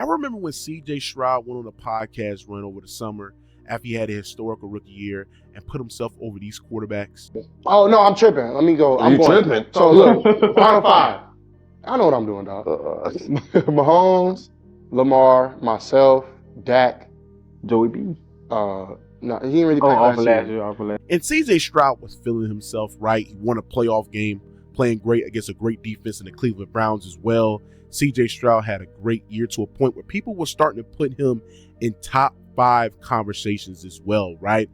I remember when CJ Stroud went on a podcast run over the summer after he had a historical rookie year and put himself over these quarterbacks. Oh, no, I'm tripping. Let me go. I'm going. Tripping? So, look, final five. I know what I'm doing, dog. Mahomes, Lamar, myself, Dak. Joey B. No, he didn't really play last year. And CJ Stroud was feeling himself right. He won a playoff game, playing great against a great defense in the Cleveland Browns as well. CJ Stroud had a great year to a point where people were starting to put him in top 5 conversations as well, right?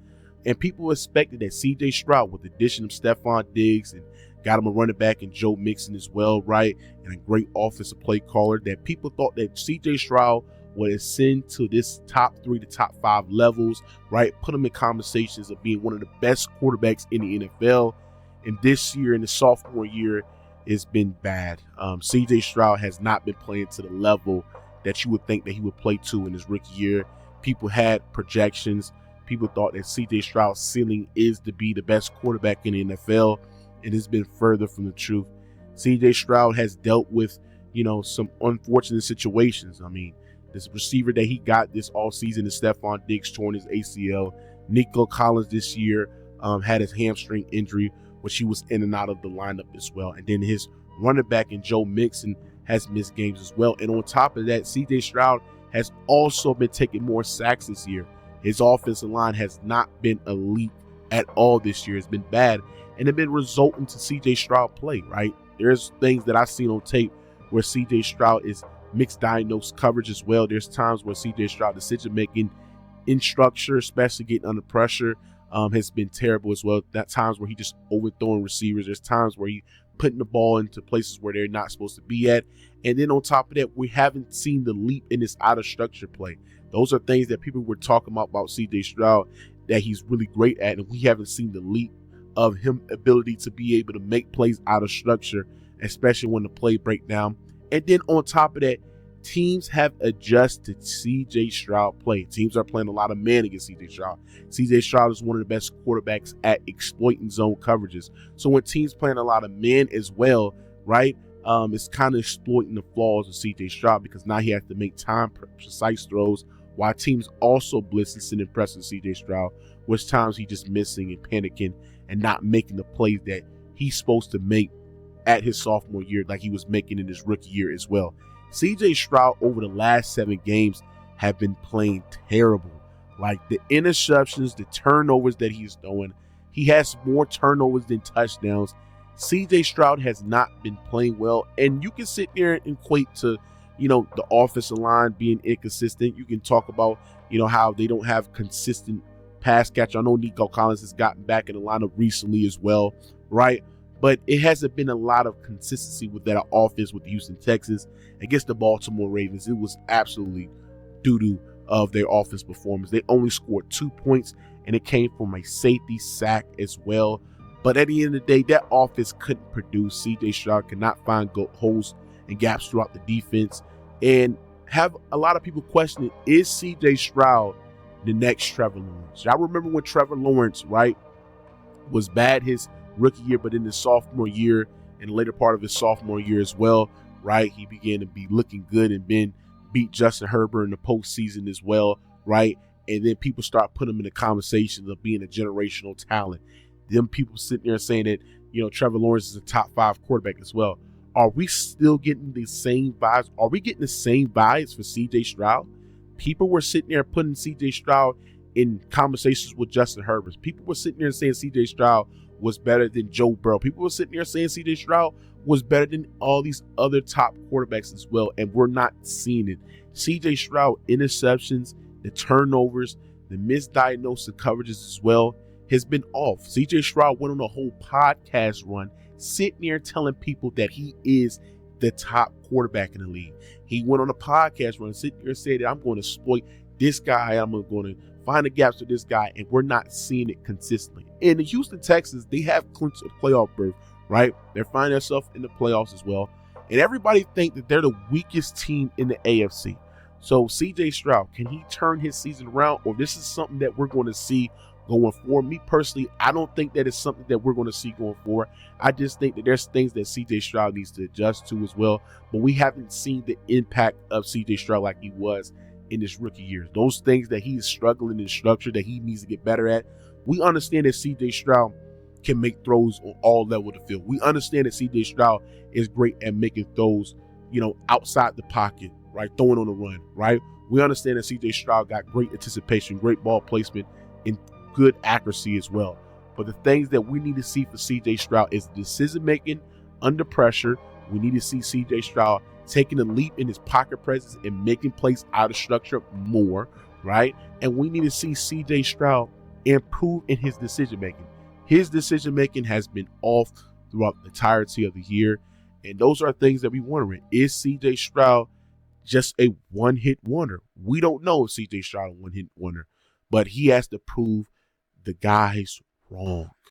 And people expected that CJ Stroud, with the addition of Stephon Diggs and got him a running back in Joe Mixon as well, right? And a great offensive play caller, that people thought that CJ Stroud would ascend to this top 3 to top 5 levels, right? Put him in conversations of being one of the best quarterbacks in the NFL. And this year, in the sophomore year, it's been bad. CJ Stroud has not been playing to the level that you would think that he would play to in his rookie year. People had projections. People thought that CJ Stroud's ceiling is to be the best quarterback in the NFL. It has been further from the truth. CJ Stroud has dealt with, some unfortunate situations. I mean, this receiver that he got this all season is Stephon Diggs, torn his ACL. Nico Collins this year had his hamstring injury, which he was in and out of the lineup as well. And then his running back in Joe Mixon has missed games as well. And on top of that, CJ Stroud has also been taking more sacks this year. His offensive line has not been elite at all this year. It's been bad, and it's been resulting to CJ Stroud play, right? There's things that I've seen on tape where CJ Stroud is mixed diagnosed coverage as well. There's times where CJ Stroud decision-making in structure, especially getting under pressure, has been terrible as well. That times where he just overthrowing receivers. There's times where he putting the ball into places where they're not supposed to be at. And then on top of that, we haven't seen the leap in his out of structure play. Those are things that people were talking about CJ Stroud that he's really great at, and we haven't seen the leap of him ability to be able to make plays out of structure, especially when the play break down. And then on top of that, teams have adjusted CJ Stroud play. Teams are playing a lot of man against CJ Stroud. CJ Stroud is one of the best quarterbacks at exploiting zone coverages. So when teams playing a lot of man as well, right, it's kind of exploiting the flaws of CJ Stroud, because now he has to make time precise throws while teams also blitzing and pressing CJ Stroud, which times he just missing and panicking and not making the plays that he's supposed to make at his sophomore year like he was making in his rookie year as well. CJ Stroud over the last 7 games have been playing terrible. Like the interceptions, the turnovers that he's throwing, he has more turnovers than touchdowns. CJ Stroud has not been playing well, and you can sit there and equate to, the offensive line being inconsistent. You can talk about, how they don't have consistent pass catch. I know Nico Collins has gotten back in the lineup recently as well, right? But it hasn't been a lot of consistency with that offense with the Houston Texans. Against the Baltimore Ravens, it was absolutely doo-doo of their offense performance. They only scored 2 points, and it came from a safety sack as well. But at the end of the day, that offense couldn't produce. CJ Stroud could not find holes and gaps throughout the defense, and have a lot of people questioning, is CJ Stroud the next Trevor Lawrence? I remember when Trevor Lawrence, right, was bad his rookie year, but in his sophomore year and the later part of his sophomore year as well, right, he began to be looking good and then beat Justin Herbert in the postseason as well, right? And then people start putting him in the conversation of being a generational talent. Them people sitting there saying that, Trevor Lawrence is a top 5 quarterback as well. Are we still getting the same vibes? Are we getting the same vibes for CJ Stroud? People were sitting there putting CJ Stroud in conversations with Justin Herbert. People were sitting there saying CJ Stroud was better than Joe Burrow. People were sitting there saying CJ Stroud was better than all these other top quarterbacks as well, and we're not seeing it. CJ Stroud interceptions, the turnovers, the misdiagnosed coverages as well has been off. CJ Stroud went on a whole podcast run sitting there telling people that he is the top quarterback in the league. He went on a podcast run sitting there and said that I'm going to exploit this guy. I'm going to find the gaps for this guy, and we're not seeing it consistently. And the Houston Texans, they have clinched a playoff berth, right? They're finding themselves in the playoffs as well. And everybody think that they're the weakest team in the AFC. So CJ Stroud, can he turn his season around, or this is something that we're going to see going forward. Me personally, I don't think that is something that we're going to see going forward. I just think that there's things that CJ Stroud needs to adjust to as well, but we haven't seen the impact of CJ Stroud like he was in his rookie years. Those things that he's struggling in structure that he needs to get better at. We understand that CJ Stroud can make throws on all levels of the field. We understand that CJ Stroud is great at making throws, outside the pocket, right? Throwing on the run, right? We understand that CJ Stroud got great anticipation, great ball placement, and good accuracy as well. But the things that we need to see for CJ Stroud is decision making under pressure. We need to see CJ Stroud taking a leap in his pocket presence and making plays out of structure more, right? And we need to see CJ Stroud improve in his decision making. His decision making has been off throughout the entirety of the year. And those are things that we wondering. Is CJ Stroud just a one-hit wonder? We don't know if CJ Stroud is a one-hit wonder, but he has to prove the guys wrong.